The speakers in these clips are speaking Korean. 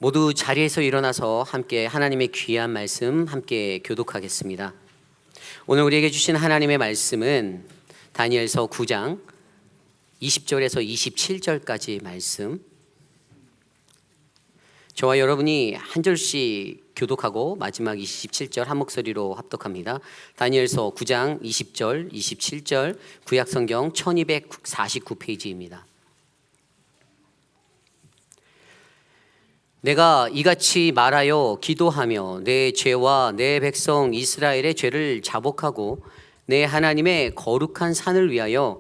모두 자리에서 일어나서 함께 하나님의 귀한 말씀 함께 교독하겠습니다. 오늘 우리에게 주신 하나님의 말씀은 다니엘서 9장 20절에서 27절까지 말씀. 저와 여러분이 한 절씩 교독하고 마지막 27절 한 목소리로 합독합니다. 다니엘서 9장 20절, 27절, 구약성경 1249페이지입니다. 내가 이같이 말하여 기도하며 내 죄와 내 백성 이스라엘의 죄를 자복하고 내 하나님의 거룩한 산을 위하여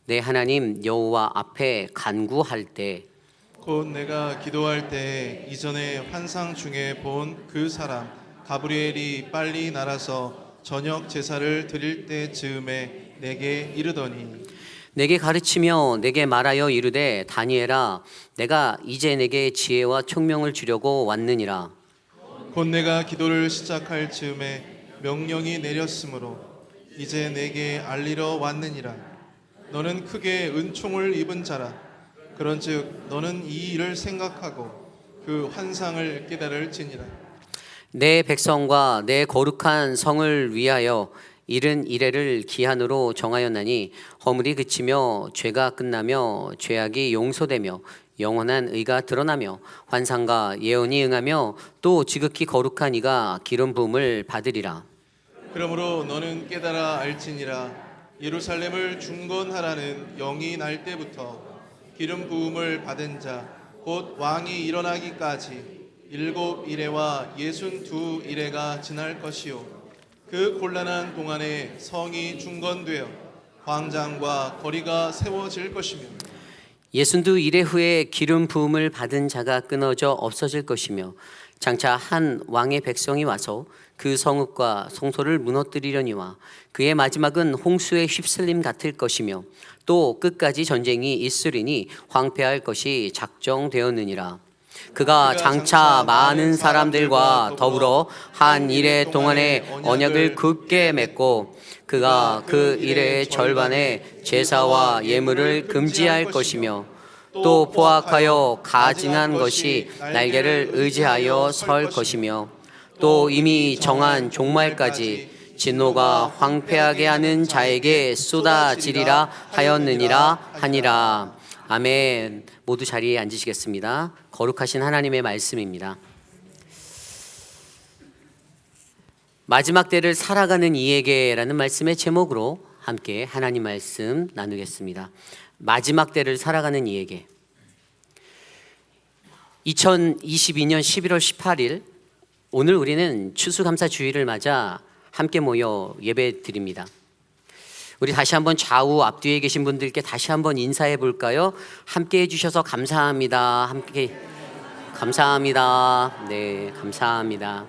내 하나님 여호와 앞에 간구할 때 곧 내가 기도할 때 이전에 환상 중에 본 그 사람 가브리엘이 빨리 날아서 저녁 제사를 드릴 때 즈음에 내게 이르더니 내게 가르치며 내게 말하여 이르되 다니엘아 내가 이제 내게 지혜와 총명을 주려고 왔느니라. 곧 내가 기도를 시작할 즈음에 명령이 내렸으므로 이제 내게 알리러 왔느니라. 너는 크게 은총을 입은 자라. 그런즉 너는 이 일을 생각하고 그 환상을 깨달을지니라. 내 백성과 내 거룩한 성을 위하여 이른 이래를 기한으로 정하였나니 허물이 그치며 죄가 끝나며 죄악이 용서되며 영원한 의가 드러나며 환상과 예언이 응하며 또 지극히 거룩한 이가 기름 부음을 받으리라. 그러므로 너는 깨달아 알지니라. 예루살렘을 중건하라는 영이 날 때부터 기름 부음을 받은 자 곧 왕이 일어나기까지 7이레와 62이레가 지날 것이요 그 곤란한 동안에 성이 중건되어 광장과 거리가 세워질 것이며 62이레 후에 기름 부음을 받은 자가 끊어져 없어질 것이며 장차 한 왕의 백성이 와서 그 성읍과 성소를 무너뜨리려니와 그의 마지막은 홍수에 휩쓸림 같을 것이며 또 끝까지 전쟁이 있으리니 황폐할 것이 작정되었느니라. 그가 장차 많은 사람들과 더불어 한 이레 동안에 언약을 굳게 맺고 그가 그 이레의 절반에 제사와 예물을 금지할 것이며 또 포악하여 가증한 것이 날개를 의지하여 설 것이며 또 이미 정한 종말까지 진노가 황폐하게 하는 자에게 쏟아지리라 하였느니라 하니라. 아멘. 모두 자리에 앉으시겠습니다. 거룩하신 하나님의 말씀입니다. 마지막 때를 살아가는 이에게라는 말씀의 제목으로 함께 하나님 말씀 나누겠습니다. 마지막 때를 살아가는 이에게. 2022년 11월 18일 오늘 우리는 추수감사 주일을 맞아 함께 모여 예배 드립니다. 우리 다시 한번 좌우 앞뒤에 계신 분들께 다시 한번 인사해 볼까요? 함께 해주셔서 감사합니다. 함께 감사합니다. 네, 감사합니다.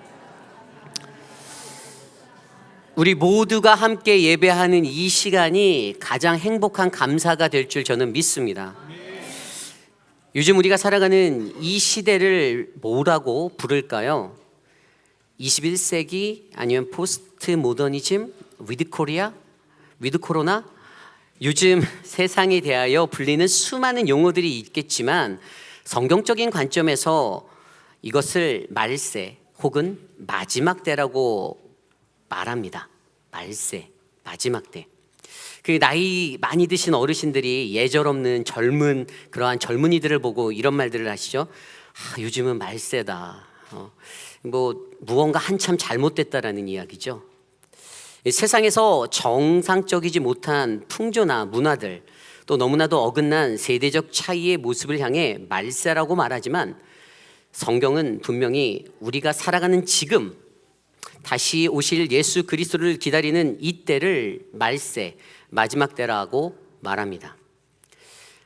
우리 모두가 함께 예배하는 이 시간이 가장 행복한 감사가 될 줄 저는 믿습니다. 요즘 우리가 살아가는 이 시대를 뭐라고 부를까요? 21세기 아니면 포스트 모더니즘, 위드 코리아, 위드 코로나? 요즘 세상에 대하여 불리는 수많은 용어들이 있겠지만 성경적인 관점에서 이것을 말세 혹은 마지막 때라고 말합니다. 말세, 마지막 때. 그 나이 많이 드신 어르신들이 예절 없는 젊은 그러한 젊은이들을 보고 이런 말들을 하시죠. 요즘은 말세다. 무언가 한참 잘못됐다라는 이야기죠. 세상에서 정상적이지 못한 풍조나 문화들 또 너무나도 어긋난 세대적 차이의 모습을 향해 말세라고 말하지만 성경은 분명히 우리가 살아가는 지금 다시 오실 예수 그리스도를 기다리는 이때를 말세, 마지막 때라고 말합니다.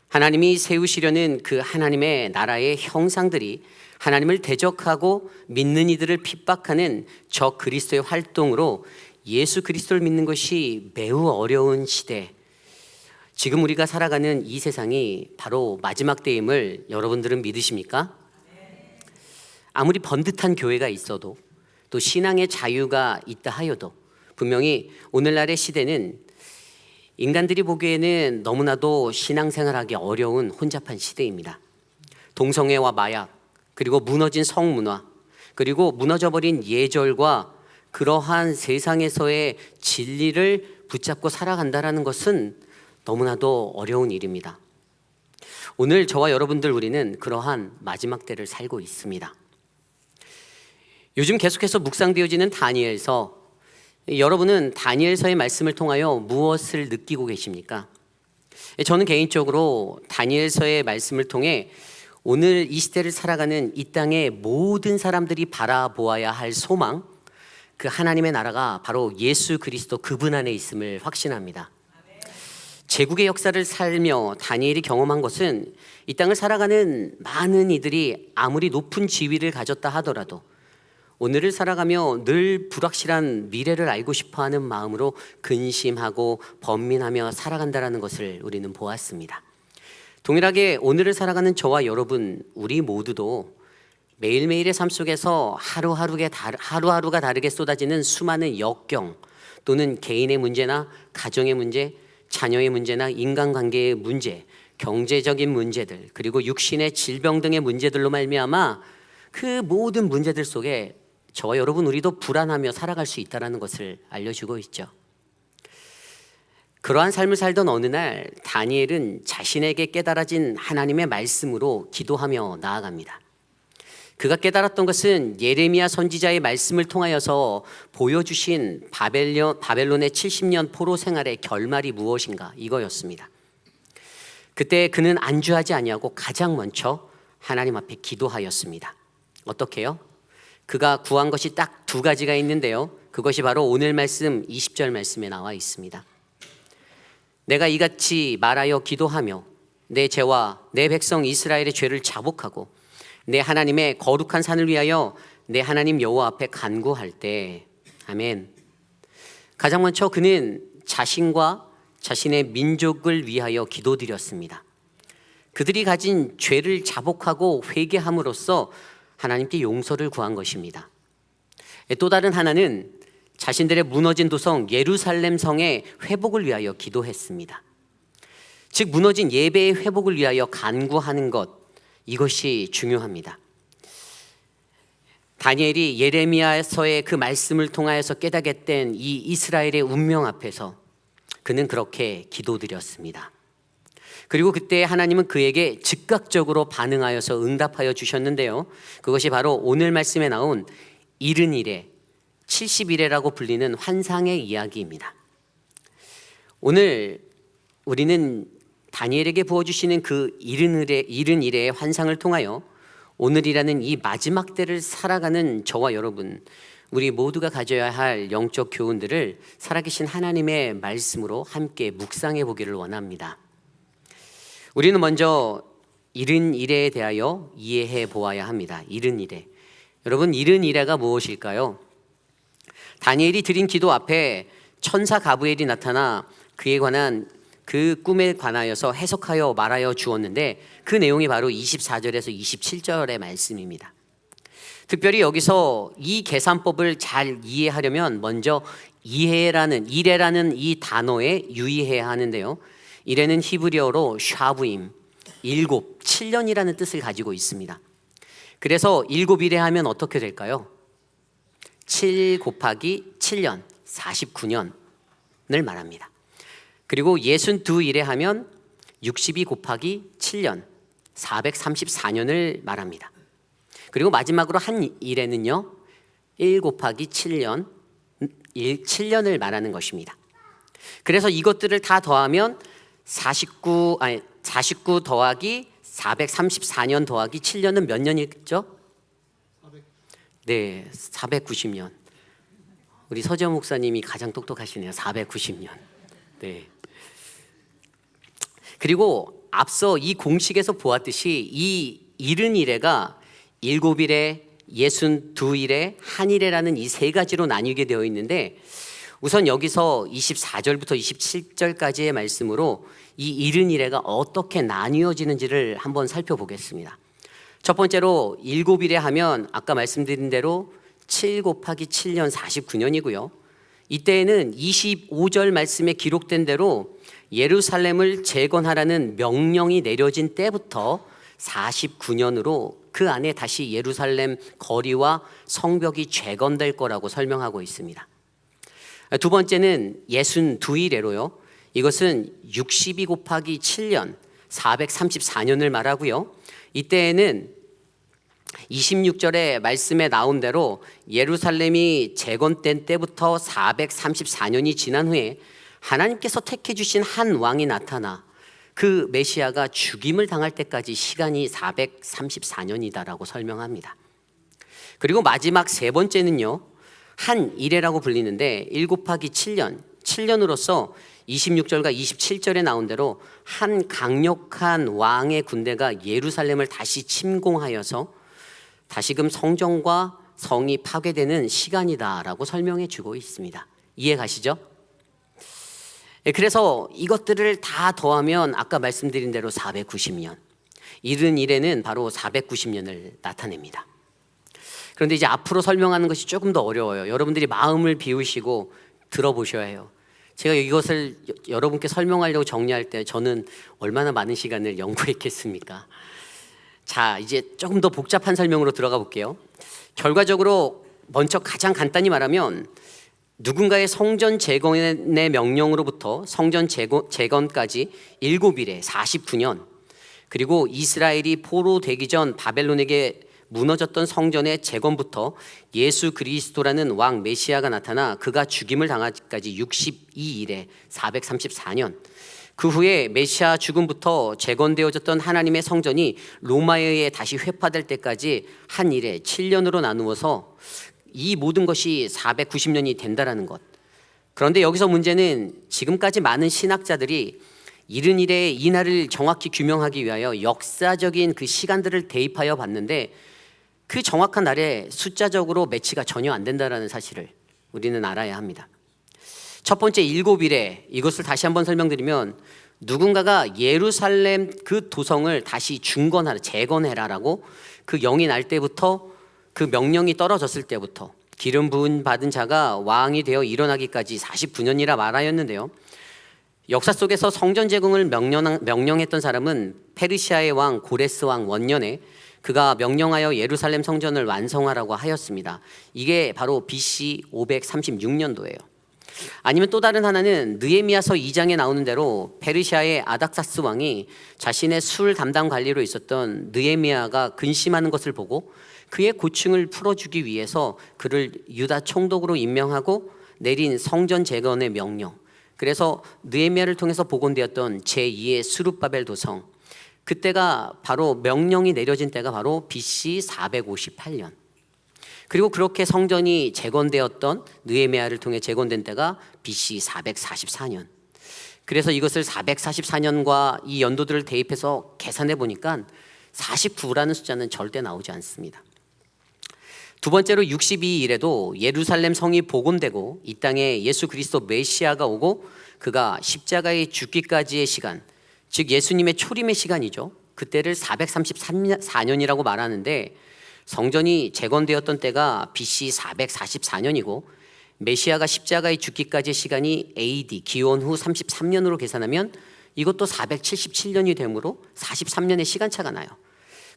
하나님이 세우시려는 그 하나님의 나라의 형상들이 하나님을 대적하고 믿는 이들을 핍박하는 저 그리스도의 활동으로 예수 그리스도를 믿는 것이 매우 어려운 시대, 지금 우리가 살아가는 이 세상이 바로 마지막 때임을 여러분들은 믿으십니까? 아무리 번듯한 교회가 있어도 또 신앙의 자유가 있다 하여도 분명히 오늘날의 시대는 인간들이 보기에는 너무나도 신앙생활하기 어려운 혼잡한 시대입니다. 동성애와 마약, 그리고 무너진 성문화, 그리고 무너져버린 예절과 그러한 세상에서의 진리를 붙잡고 살아간다는 것은 너무나도 어려운 일입니다. 오늘 저와 여러분들 우리는 그러한 마지막 때를 살고 있습니다. 요즘 계속해서 묵상되어지는 다니엘서, 여러분은 다니엘서의 말씀을 통하여 무엇을 느끼고 계십니까? 저는 개인적으로 다니엘서의 말씀을 통해 오늘 이 시대를 살아가는 이 땅의 모든 사람들이 바라보아야 할 소망, 그 하나님의 나라가 바로 예수 그리스도 그분 안에 있음을 확신합니다. 제국의 역사를 살며 다니엘이 경험한 것은 이 땅을 살아가는 많은 이들이 아무리 높은 지위를 가졌다 하더라도 오늘을 살아가며 늘 불확실한 미래를 알고 싶어하는 마음으로 근심하고 번민하며 살아간다는 것을 우리는 보았습니다. 동일하게 오늘을 살아가는 저와 여러분, 우리 모두도 매일매일의 삶 속에서 하루하루가 다르게 쏟아지는 수많은 역경 또는 개인의 문제나 가정의 문제, 자녀의 문제나 인간관계의 문제, 경제적인 문제들, 그리고 육신의 질병 등의 문제들로 말미암아 그 모든 문제들 속에 저와 여러분 우리도 불안하며 살아갈 수 있다는 것을 알려주고 있죠. 그러한 삶을 살던 어느 날 다니엘은 자신에게 깨달아진 하나님의 말씀으로 기도하며 나아갑니다. 그가 깨달았던 것은 예레미야 선지자의 말씀을 통하여서 보여주신 바벨론의 70년 포로 생활의 결말이 무엇인가, 이거였습니다. 그때 그는 안주하지 아니하고 가장 먼저 하나님 앞에 기도하였습니다. 어떻게요? 그가 구한 것이 딱 두 가지가 있는데요, 그것이 바로 오늘 말씀 20절 말씀에 나와 있습니다. 내가 이같이 말하여 기도하며 내 죄와 내 백성 이스라엘의 죄를 자복하고 내 하나님의 거룩한 산을 위하여 내 하나님 여호와 앞에 간구할 때, 아멘. 가장 먼저 그는 자신과 자신의 민족을 위하여 기도드렸습니다. 그들이 가진 죄를 자복하고 회개함으로써 하나님께 용서를 구한 것입니다. 또 다른 하나는 자신들의 무너진 도성 예루살렘 성의 회복을 위하여 기도했습니다. 즉 무너진 예배의 회복을 위하여 간구하는 것, 이것이 중요합니다. 다니엘이 예레미야서의 그 말씀을 통하여서 깨닫게 된 이 이스라엘의 운명 앞에서 그는 그렇게 기도드렸습니다. 그리고 그때 하나님은 그에게 즉각적으로 반응하여서 응답하여 주셨는데요, 그것이 바로 오늘 말씀에 나온 70일에 70일에라고 불리는 환상의 이야기입니다. 오늘 우리는 다니엘에게 부어주시는 그 70일의 환상을 통하여 오늘이라는 이 마지막 때를 살아가는 저와 여러분, 우리 모두가 가져야 할 영적 교훈들을 살아계신 하나님의 말씀으로 함께 묵상해 보기를 원합니다. 우리는 먼저 70일에 대하여 이해해 보아야 합니다. 70일에. 여러분, 70일에가 무엇일까요? 다니엘이 드린 기도 앞에 천사 가브리엘이 나타나 그에 관한 그 꿈에 관하여서 해석하여 말하여 주었는데, 그 내용이 바로 24절에서 27절의 말씀입니다. 특별히 여기서 이 계산법을 잘 이해하려면 먼저 이래라는 이 단어에 유의해야 하는데요, 이래는 히브리어로 샤부임, 7년이라는 뜻을 가지고 있습니다. 그래서 7일에 하면 어떻게 될까요? 7 곱하기 7년, 49년을 말합니다. 그리고 62일에 하면 62 곱하기 7년, 434년을 말합니다. 그리고 마지막으로 한 일에는요, 1 곱하기 7년, 7년을 말하는 것입니다. 그래서 이것들을 다 더하면 49 더하기 434년 더하기 7년은 몇 년이겠죠? 네, 490년. 우리 서지영 목사님이 가장 똑똑하시네요. 490년. 네. 그리고 앞서 이 공식에서 보았듯이 이 70일에가 7일에, 62일에, 한일에라는 이 세 가지로 나뉘게 되어 있는데, 우선 여기서 24절부터 27절까지의 말씀으로 이 70일에가 어떻게 나뉘어지는지를 한번 살펴보겠습니다. 첫 번째로 7일에 하면 아까 말씀드린 대로 7 곱하기 7년 49년이고요. 이때에는 25절 말씀에 기록된 대로 예루살렘을 재건하라는 명령이 내려진 때부터 49년으로 그 안에 다시 예루살렘 거리와 성벽이 재건될 거라고 설명하고 있습니다. 두 번째는 62일에로요. 이것은 62 곱하기 7년 434년을 말하고요. 이때에는 26절의 말씀에 나온 대로 예루살렘이 재건된 때부터 434년이 지난 후에 하나님께서 택해 주신 한 왕이 나타나 그 메시아가 죽임을 당할 때까지 시간이 434년이다라고 설명합니다. 그리고 마지막 세 번째는요, 한 일해라고 불리는데 1 곱하기 7년, 7년으로서 26절과 27절에 나온 대로 한 강력한 왕의 군대가 예루살렘을 다시 침공하여서 다시금 성전과 성이 파괴되는 시간이다라고 설명해 주고 있습니다. 이해 가시죠? 그래서 이것들을 다 더하면 아까 말씀드린 대로 490년, 이른 일에는 바로 490년을 나타냅니다. 그런데 이제 앞으로 설명하는 것이 조금 더 어려워요. 여러분들이 마음을 비우시고 들어보셔야 해요. 제가 이것을 여러분께 설명하려고 정리할 때 저는 얼마나 많은 시간을 연구했겠습니까? 자, 이제 조금 더 복잡한 설명으로 들어가 볼게요. 결과적으로 먼저 가장 간단히 말하면 누군가의 성전 재건의 명령으로부터 성전 재건까지 7일에 49년, 그리고 이스라엘이 포로되기 전 바벨론에게 무너졌던 성전의 재건부터 예수 그리스도라는 왕 메시아가 나타나 그가 죽임을 당하기까지 62일에 434년, 그 후에 메시아 죽음부터 재건되어졌던 하나님의 성전이 로마에 의해 다시 회파될 때까지 한 일에 7년으로 나누어서 이 모든 것이 490년이 된다라는 것. 그런데 여기서 문제는 지금까지 많은 신학자들이 이른 일에 이 날을 정확히 규명하기 위하여 역사적인 그 시간들을 대입하여 봤는데 그 정확한 날에 숫자적으로 매치가 전혀 안 된다라는 사실을 우리는 알아야 합니다. 첫 번째 7일에 이것을 다시 한번 설명드리면 누군가가 예루살렘 그 도성을 다시 중건하라, 재건해라라고 그 영이 날 때부터, 그 명령이 떨어졌을 때부터 기름 부은 받은 자가 왕이 되어 일어나기까지 49년이라 말하였는데요. 역사 속에서 성전 재건을 명령했던 사람은 페르시아의 왕 고레스 왕 원년에 그가 명령하여 예루살렘 성전을 완성하라고 하였습니다. 이게 바로 BC 536년도예요. 아니면 또 다른 하나는 느헤미야서 2장에 나오는 대로 페르시아의 아닥사스 왕이 자신의 술 담당 관리로 있었던 느헤미야가 근심하는 것을 보고 그의 고충을 풀어주기 위해서 그를 유다 총독으로 임명하고 내린 성전 재건의 명령, 그래서 느헤미야를 통해서 복원되었던 제2의 스룹바벨 도성, 그때가 바로 명령이 내려진 때가 바로 BC 458년, 그리고 그렇게 성전이 재건되었던 느헤미야를 통해 재건된 때가 BC 444년. 그래서 이것을 444년과 이 연도들을 대입해서 계산해 보니까 49라는 숫자는 절대 나오지 않습니다. 두 번째로 62일에도 예루살렘 성이 복원되고 이 땅에 예수 그리스도 메시아가 오고 그가 십자가에 죽기까지의 시간, 즉 예수님의 초림의 시간이죠. 그때를 434년이라고 말하는데 성전이 재건되었던 때가 BC 444년이고 메시아가 십자가에 죽기까지의 시간이 AD 기원 후 33년으로 계산하면 이것도 477년이 되므로 43년의 시간차가 나요.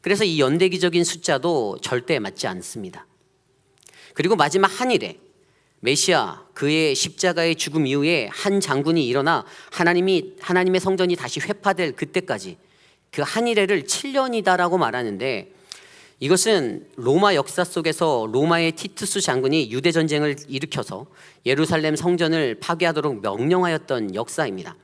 그래서 이 연대기적인 숫자도 절대 맞지 않습니다. 그리고 마지막 한일에 메시아 그의 십자가의 죽음 이후에 한 장군이 일어나 하나님의 성전이 다시 회파될 그때까지 그 한일회를 7년이다라고 말하는데 이것은 로마 역사 속에서 로마의 티투스 장군이 유대 전쟁을 일으켜서 예루살렘 성전을 파괴하도록 명령하였던 역사입니다.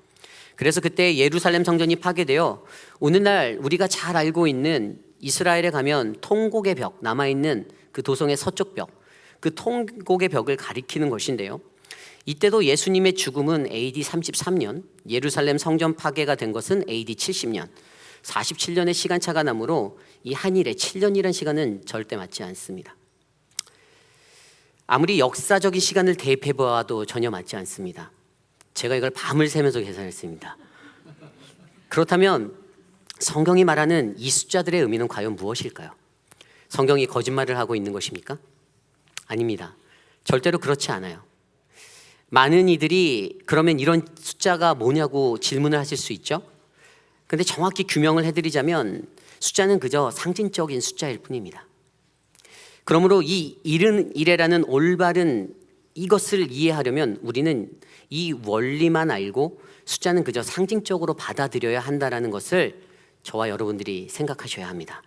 그래서 그때 예루살렘 성전이 파괴되어 오늘날 우리가 잘 알고 있는 이스라엘에 가면 통곡의 벽, 남아있는 그 도성의 서쪽 벽, 그 통곡의 벽을 가리키는 것인데요. 이때도 예수님의 죽음은 AD 33년, 예루살렘 성전 파괴가 된 것은 AD 70년, 47년의 시간차가 나므로 이 한일에 7년이라는 시간은 절대 맞지 않습니다. 아무리 역사적인 시간을 대입해 보아도 전혀 맞지 않습니다. 제가 이걸 밤을 새면서 계산했습니다. 그렇다면 성경이 말하는 이 숫자들의 의미는 과연 무엇일까요? 성경이 거짓말을 하고 있는 것입니까? 아닙니다. 절대로 그렇지 않아요. 많은 이들이 그러면 이런 숫자가 뭐냐고 질문을 하실 수 있죠. 근데 정확히 규명을 해드리자면 숫자는 그저 상징적인 숫자일 뿐입니다. 그러므로 이 일은 이래라는 올바른 이것을 이해하려면 우리는 이 원리만 알고 숫자는 그저 상징적으로 받아들여야 한다는 것을 저와 여러분들이 생각하셔야 합니다.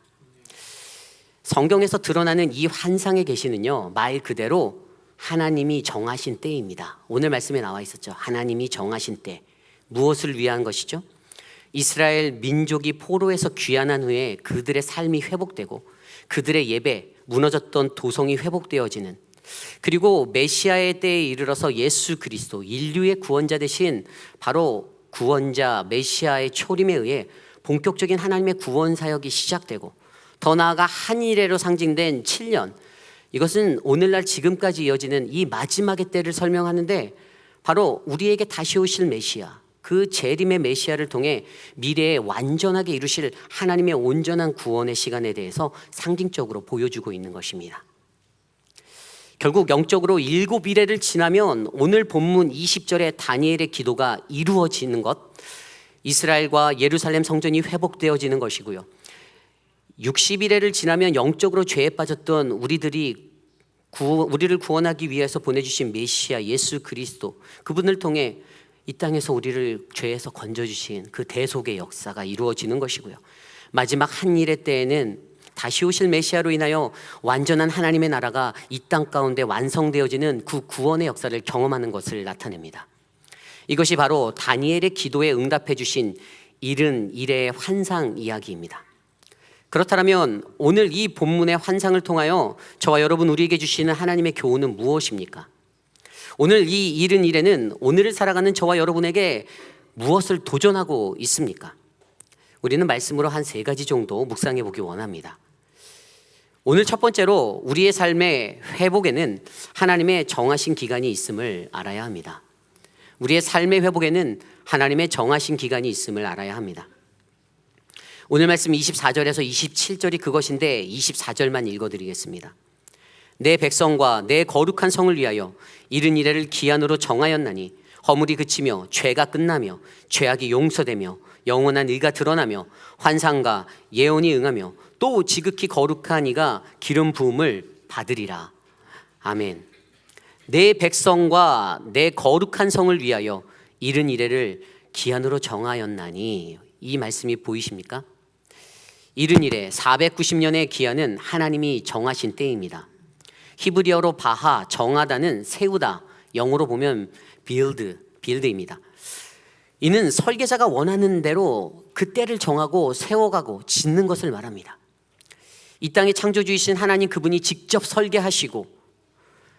성경에서 드러나는 이 환상의 계시는요, 말 그대로 하나님이 정하신 때입니다. 오늘 말씀에 나와 있었죠. 하나님이 정하신 때. 무엇을 위한 것이죠? 이스라엘 민족이 포로에서 귀환한 후에 그들의 삶이 회복되고 그들의 예배, 무너졌던 도성이 회복되어지는, 그리고 메시아의 때에 이르러서 예수 그리스도, 인류의 구원자 되신 바로 구원자 메시아의 초림에 의해 본격적인 하나님의 구원 사역이 시작되고, 더 나아가 한 이래로 상징된 7년, 이것은 오늘날 지금까지 이어지는 이 마지막의 때를 설명하는데, 바로 우리에게 다시 오실 메시아, 그 재림의 메시아를 통해 미래에 완전하게 이루실 하나님의 온전한 구원의 시간에 대해서 상징적으로 보여주고 있는 것입니다. 결국 영적으로 7이래를 지나면 오늘 본문 20절의 다니엘의 기도가 이루어지는 것, 이스라엘과 예루살렘 성전이 회복되어지는 것이고요. 60이래를 지나면 영적으로 죄에 빠졌던 우리를 구원하기 위해서 보내주신 메시아 예수 그리스도, 그분을 통해 이 땅에서 우리를 죄에서 건져주신 그 대속의 역사가 이루어지는 것이고요. 마지막 한 일의 때에는 다시 오실 메시아로 인하여 완전한 하나님의 나라가 이 땅 가운데 완성되어지는 그 구원의 역사를 경험하는 것을 나타냅니다. 이것이 바로 다니엘의 기도에 응답해 주신 일은 일의 환상 이야기입니다. 그렇다면 오늘 이 본문의 환상을 통하여 저와 여러분 우리에게 주시는 하나님의 교훈은 무엇입니까? 오늘 이 일은 일에는 오늘을 살아가는 저와 여러분에게 무엇을 도전하고 있습니까? 우리는 말씀으로 한 3가지 정도 묵상해 보기 원합니다. 오늘 첫 번째로 우리의 삶의 회복에는 하나님의 정하신 기간이 있음을 알아야 합니다. 우리의 삶의 회복에는 하나님의 정하신 기간이 있음을 알아야 합니다. 오늘 말씀 24절에서 27절이 그것인데 24절만 읽어드리겠습니다. 내 백성과 내 거룩한 성을 위하여 이른 이래를 기한으로 정하였나니 허물이 그치며 죄가 끝나며 죄악이 용서되며 영원한 의가 드러나며 환상과 예언이 응하며 또 지극히 거룩한 이가 기름 부음을 받으리라. 아멘. 내 백성과 내 거룩한 성을 위하여 이른 이래를 기한으로 정하였나니, 이 말씀이 보이십니까? 이른 이래 490년의 기한은 하나님이 정하신 때입니다. 히브리어로 바하, 정하다는 세우다, 영어로 보면 빌드입니다. 이는 설계자가 원하는 대로 그 때를 정하고 세워가고 짓는 것을 말합니다. 이 땅의 창조주이신 하나님, 그분이 직접 설계하시고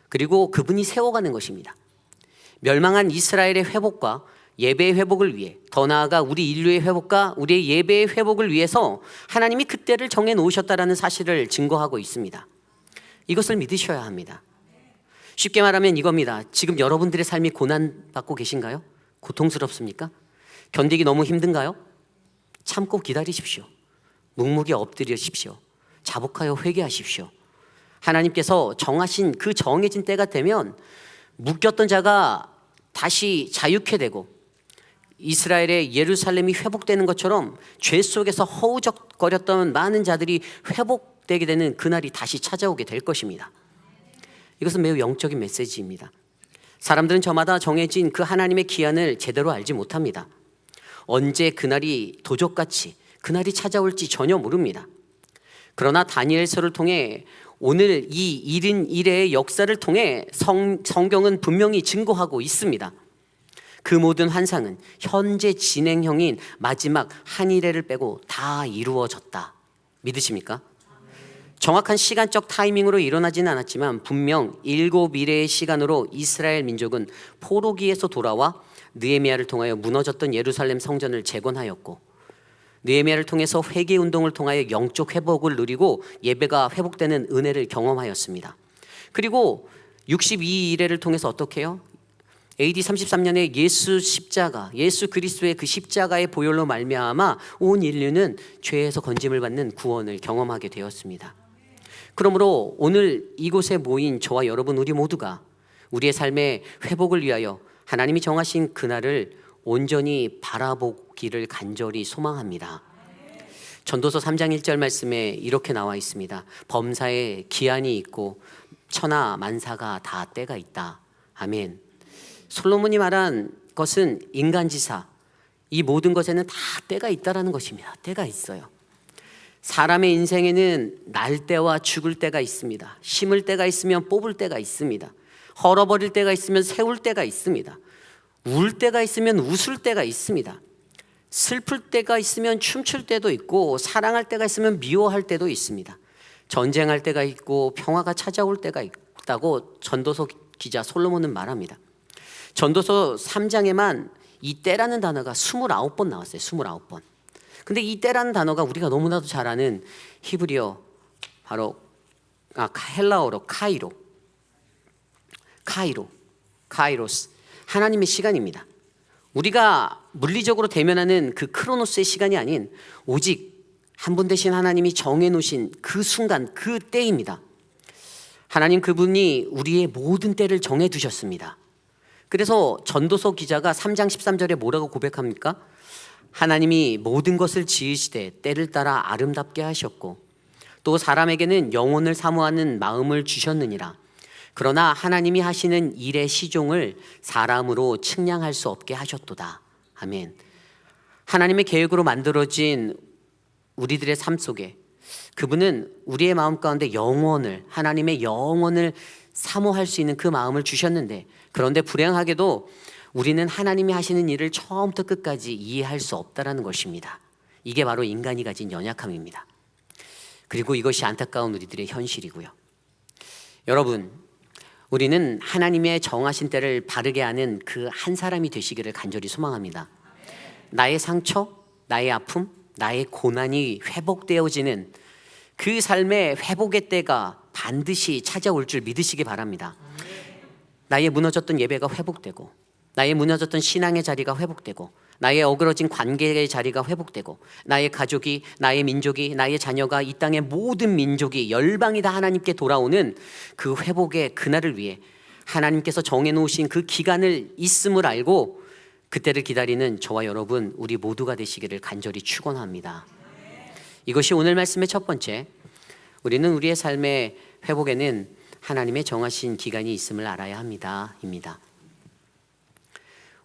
그리고 그분이 세워가는 것입니다. 멸망한 이스라엘의 회복과 예배의 회복을 위해, 더 나아가 우리 인류의 회복과 우리의 예배의 회복을 위해서 하나님이 그 때를 정해 놓으셨다는 사실을 증거하고 있습니다. 이것을 믿으셔야 합니다. 쉽게 말하면 이겁니다. 지금 여러분들의 삶이 고난받고 계신가요? 고통스럽습니까? 견디기 너무 힘든가요? 참고 기다리십시오. 묵묵히 엎드리십시오. 자복하여 회개하십시오. 하나님께서 정하신 그 정해진 때가 되면 묶였던 자가 다시 자유케 되고, 이스라엘의 예루살렘이 회복되는 것처럼 죄 속에서 허우적거렸던 많은 자들이 회복되게 되는 그날이 다시 찾아오게 될 것입니다. 이것은 매우 영적인 메시지입니다. 사람들은 저마다 정해진 그 하나님의 기한을 제대로 알지 못합니다. 언제 그날이 도적같이 그날이 찾아올지 전혀 모릅니다. 그러나 다니엘서를 통해 오늘 이 이른 이래의 역사를 통해 성경은 분명히 증거하고 있습니다. 그 모든 환상은 현재 진행형인 마지막 한 이래를 빼고 다 이루어졌다. 믿으십니까? 정확한 시간적 타이밍으로 일어나지는 않았지만 분명 7이래의 시간으로 이스라엘 민족은 포로기에서 돌아와 느헤미야를 통하여 무너졌던 예루살렘 성전을 재건하였고, 느헤미야를 통해서 회개운동을 통하여 영적 회복을 누리고 예배가 회복되는 은혜를 경험하였습니다. 그리고 62이래를 통해서 어떻게 해요? AD 33년에 예수 그리스도의 그 십자가의 보혈로 말미암아 온 인류는 죄에서 건짐을 받는 구원을 경험하게 되었습니다. 그러므로 오늘 이곳에 모인 저와 여러분 우리 모두가 우리의 삶의 회복을 위하여 하나님이 정하신 그날을 온전히 바라보기를 간절히 소망합니다. 전도서 3장 1절 말씀에 이렇게 나와 있습니다. 범사에 기한이 있고 천하 만사가 다 때가 있다. 아멘. 솔로몬이 말한 것은 인간지사, 이 모든 것에는 다 때가 있다라는 것입니다. 때가 있어요. 사람의 인생에는 날 때와 죽을 때가 있습니다. 심을 때가 있으면 뽑을 때가 있습니다. 헐어버릴 때가 있으면 세울 때가 있습니다. 울 때가 있으면 웃을 때가 있습니다. 슬플 때가 있으면 춤출 때도 있고, 사랑할 때가 있으면 미워할 때도 있습니다. 전쟁할 때가 있고 평화가 찾아올 때가 있다고 전도서 기자 솔로몬은 말합니다. 전도서 3장에만 이 때라는 단어가 29번 나왔어요. 29번. 근데 이 때라는 단어가 우리가 너무나도 잘 아는 히브리어, 바로 헬라어로 카이로스, 하나님의 시간입니다. 우리가 물리적으로 대면하는 그 크로노스의 시간이 아닌 오직 한 분 대신 하나님이 정해놓으신 그 순간, 그 때입니다. 하나님 그분이 우리의 모든 때를 정해두셨습니다. 그래서 전도서 기자가 3장 13절에 뭐라고 고백합니까? 하나님이 모든 것을 지으시되 때를 따라 아름답게 하셨고 또 사람에게는 영혼을 사모하는 마음을 주셨느니라. 그러나 하나님이 하시는 일의 시종을 사람으로 측량할 수 없게 하셨도다. 아멘. 하나님의 계획으로 만들어진 우리들의 삶 속에 그분은 우리의 마음 가운데 영원을, 하나님의 영원을 사모할 수 있는 그 마음을 주셨는데, 그런데 불행하게도 우리는 하나님이 하시는 일을 처음부터 끝까지 이해할 수 없다라는 것입니다. 이게 바로 인간이 가진 연약함입니다. 그리고 이것이 안타까운 우리들의 현실이고요. 여러분, 우리는 하나님의 정하신 때를 바르게 아는 그 한 사람이 되시기를 간절히 소망합니다. 나의 상처, 나의 아픔, 나의 고난이 회복되어지는 그 삶의 회복의 때가 반드시 찾아올 줄 믿으시기 바랍니다. 나의 무너졌던 예배가 회복되고, 나의 무너졌던 신앙의 자리가 회복되고, 나의 어그러진 관계의 자리가 회복되고, 나의 가족이, 나의 민족이, 나의 자녀가, 이 땅의 모든 민족이, 열방이 다 하나님께 돌아오는 그 회복의 그날을 위해 하나님께서 정해놓으신 그 기간을 있음을 알고 그때를 기다리는 저와 여러분, 우리 모두가 되시기를 간절히 축원합니다. 이것이 오늘 말씀의 첫 번째, 우리는 우리의 삶의 회복에는 하나님의 정하신 기간이 있음을 알아야 합니다. 입니다.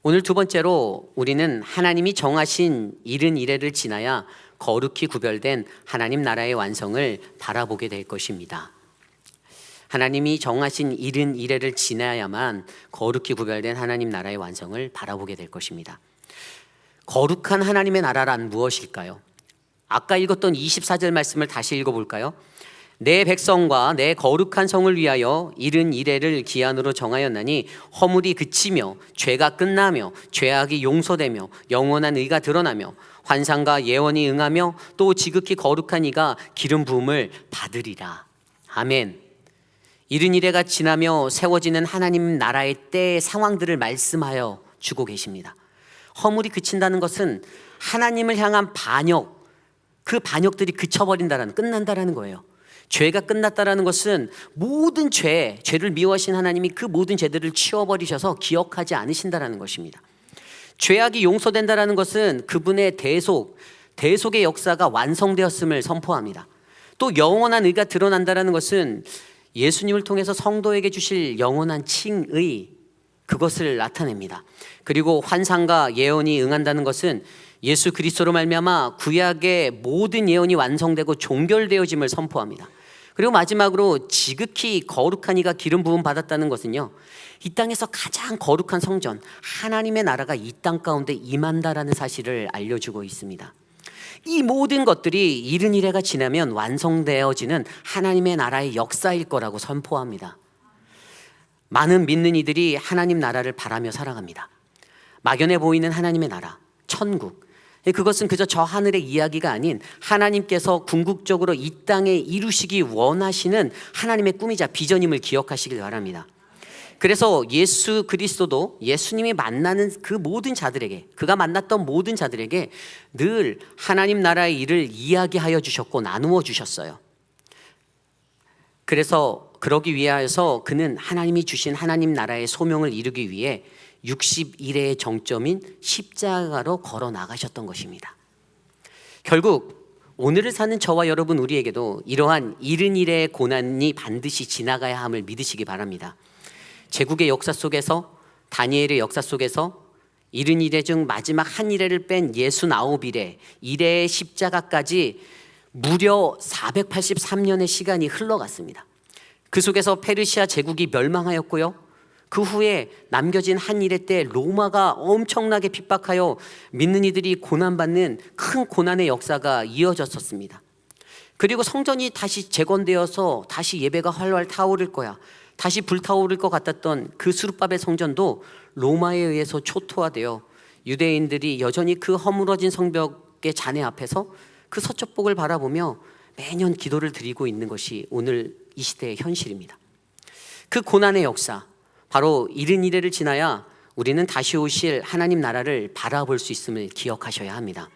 오늘 두 번째로 우리는 하나님이 정하신 일은 이래를 지나야 거룩히 구별된 하나님 나라의 완성을 바라보게 될 것입니다. 하나님이 정하신 일은 이래를 지나야만 거룩히 구별된 하나님 나라의 완성을 바라보게 될 것입니다. 거룩한 하나님의 나라란 무엇일까요? 아까 읽었던 24절 말씀을 다시 읽어볼까요? 내 백성과 내 거룩한 성을 위하여 이른 이래를 기한으로 정하였나니 허물이 그치며 죄가 끝나며 죄악이 용서되며 영원한 의가 드러나며 환상과 예언이 응하며 또 지극히 거룩한 이가 기름 부음을 받으리라. 아멘. 이른 이래가 지나며 세워지는 하나님 나라의 때의 상황들을 말씀하여 주고 계십니다. 허물이 그친다는 것은 하나님을 향한 반역, 그 반역들이 그쳐버린다라는, 끝난다라는 거예요. 죄가 끝났다라는 것은 모든 죄를 미워하신 하나님이 그 모든 죄들을 치워버리셔서 기억하지 않으신다라는 것입니다. 죄악이 용서된다라는 것은 그분의 대속의 역사가 완성되었음을 선포합니다. 또 영원한 의가 드러난다라는 것은 예수님을 통해서 성도에게 주실 영원한 칭의, 그것을 나타냅니다. 그리고 환상과 예언이 응한다는 것은 예수 그리스도로 말미암아 구약의 모든 예언이 완성되고 종결되어짐을 선포합니다. 그리고 마지막으로 지극히 거룩한 이가 기름 부음 받았다는 것은요, 이 땅에서 가장 거룩한 성전 하나님의 나라가 이 땅 가운데 임한다라는 사실을 알려주고 있습니다. 이 모든 것들이 이른 이래가 지나면 완성되어지는 하나님의 나라의 역사일 거라고 선포합니다. 많은 믿는 이들이 하나님 나라를 바라며 살아갑니다. 막연해 보이는 하나님의 나라, 천국, 그것은 그저 저 하늘의 이야기가 아닌 하나님께서 궁극적으로 이 땅에 이루시기 원하시는 하나님의 꿈이자 비전임을 기억하시길 바랍니다. 그래서 예수 그리스도도 예수님이 만나는 그 모든 자들에게, 그가 만났던 모든 자들에게 늘 하나님 나라의 일을 이야기하여 주셨고 나누어 주셨어요. 그래서 그러기 위하여서 그는 하나님이 주신 하나님 나라의 소명을 이루기 위해 60일의 정점인 십자가로 걸어 나가셨던 것입니다. 결국 오늘을 사는 저와 여러분 우리에게도 이러한 이른 일의 고난이 반드시 지나가야 함을 믿으시기 바랍니다. 제국의 역사 속에서, 다니엘의 역사 속에서 이른 이래 중 마지막 한 이래를 뺀 69일에 이래의 십자가까지 무려 483년의 시간이 흘러갔습니다. 그 속에서 페르시아 제국이 멸망하였고요. 그 후에 남겨진 한 이래 때 로마가 엄청나게 핍박하여 믿는 이들이 고난받는 큰 고난의 역사가 이어졌었습니다. 그리고 성전이 다시 재건되어서 다시 예배가 활활 타오를 거야, 다시 불타오를 것 같았던 그 수르바벨 성전도 로마에 의해서 초토화되어 유대인들이 여전히 그 허물어진 성벽의 잔해 앞에서 그 서쪽복을 바라보며 매년 기도를 드리고 있는 것이 오늘 이 시대의 현실입니다. 그 고난의 역사, 바로 이른 이래를 지나야 우리는 다시 오실 하나님 나라를 바라볼 수 있음을 기억하셔야 합니다.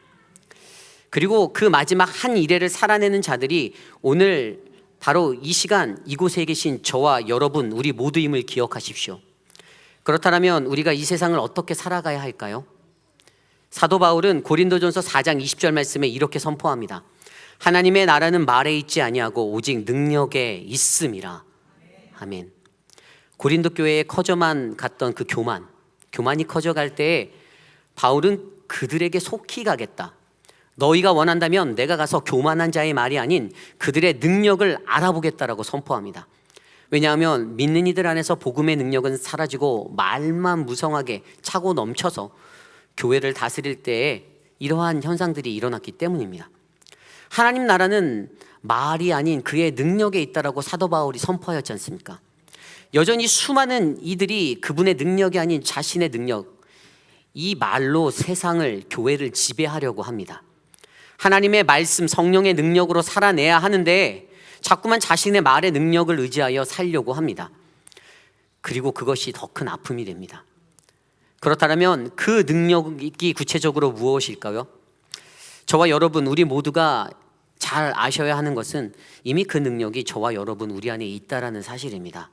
그리고 그 마지막 한 이래를 살아내는 자들이 오늘 바로 이 시간 이곳에 계신 저와 여러분 우리 모두임을 기억하십시오. 그렇다면 우리가 이 세상을 어떻게 살아가야 할까요? 사도 바울은 고린도전서 4장 20절 말씀에 이렇게 선포합니다. 하나님의 나라는 말에 있지 아니하고 오직 능력에 있음이라. 아멘. 고린도 교회에 커져만 갔던 그 교만이 커져갈 때에 바울은 그들에게 속히 가겠다. 너희가 원한다면 내가 가서 교만한 자의 말이 아닌 그들의 능력을 알아보겠다라고 선포합니다. 왜냐하면 믿는 이들 안에서 복음의 능력은 사라지고 말만 무성하게 차고 넘쳐서 교회를 다스릴 때에 이러한 현상들이 일어났기 때문입니다. 하나님 나라는 말이 아닌 그의 능력에 있다라고 사도 바울이 선포하였지 않습니까? 여전히 수많은 이들이 그분의 능력이 아닌 자신의 능력, 이 말로 세상을, 교회를 지배하려고 합니다. 하나님의 말씀, 성령의 능력으로 살아내야 하는데 자꾸만 자신의 말의 능력을 의지하여 살려고 합니다. 그리고 그것이 더 큰 아픔이 됩니다. 그렇다면 그 능력이 구체적으로 무엇일까요? 저와 여러분 우리 모두가 잘 아셔야 하는 것은 이미 그 능력이 저와 여러분 우리 안에 있다라는 사실입니다.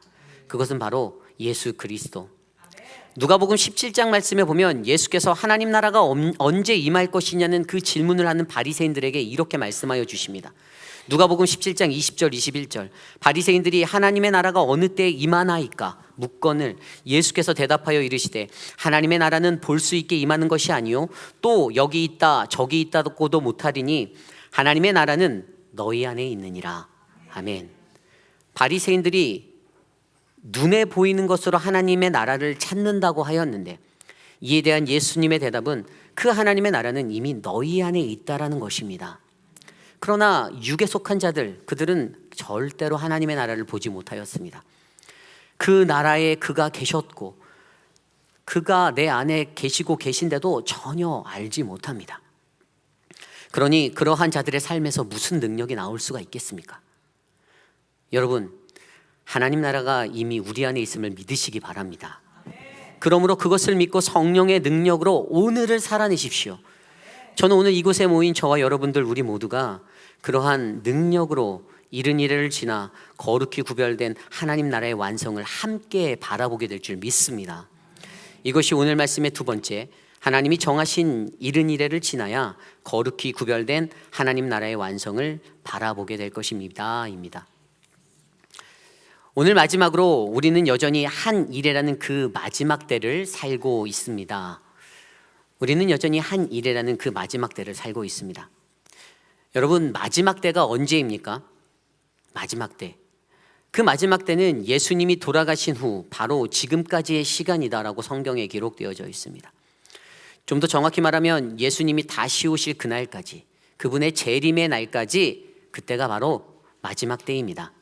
그것은 바로 예수 그리스도. 누가복음 17장 말씀에 보면 예수께서 하나님 나라가 언제 임할 것이냐는 그 질문을 하는 바리새인들에게 이렇게 말씀하여 주십니다. 누가복음 17장 20절 21절 바리새인들이 하나님의 나라가 어느 때에 임하나이까 묻건을 예수께서 대답하여 이르시되 하나님의 나라는 볼 수 있게 임하는 것이 아니요 또 여기 있다 저기 있다고도 못하리니 하나님의 나라는 너희 안에 있느니라. 아멘. 바리새인들이 눈에 보이는 것으로 하나님의 나라를 찾는다고 하였는데 이에 대한 예수님의 대답은 그 하나님의 나라는 이미 너희 안에 있다라는 것입니다. 그러나 육에 속한 자들, 그들은 절대로 하나님의 나라를 보지 못하였습니다. 그 나라에 그가 계셨고 그가 내 안에 계시고 계신데도 전혀 알지 못합니다. 그러니 그러한 자들의 삶에서 무슨 능력이 나올 수가 있겠습니까? 여러분, 하나님 나라가 이미 우리 안에 있음을 믿으시기 바랍니다. 그러므로 그것을 믿고 성령의 능력으로 오늘을 살아내십시오. 저는 오늘 이곳에 모인 저와 여러분들 우리 모두가 그러한 능력으로 이른 이래를 지나 거룩히 구별된 하나님 나라의 완성을 함께 바라보게 될 줄 믿습니다. 이것이 오늘 말씀의 두 번째, 하나님이 정하신 이른 이래를 지나야 거룩히 구별된 하나님 나라의 완성을 바라보게 될 것입니다. 입니다. 오늘 마지막으로 우리는 여전히 한 이래라는 그 마지막 때를 살고 있습니다. 우리는 여전히 한 이래라는 그 마지막 때를 살고 있습니다. 여러분, 마지막 때가 언제입니까? 마지막 때. 그 마지막 때는 예수님이 돌아가신 후 바로 지금까지의 시간이다라고 성경에 기록되어져 있습니다. 좀 더 정확히 말하면 예수님이 다시 오실 그날까지, 그분의 재림의 날까지, 그때가 바로 마지막 때입니다.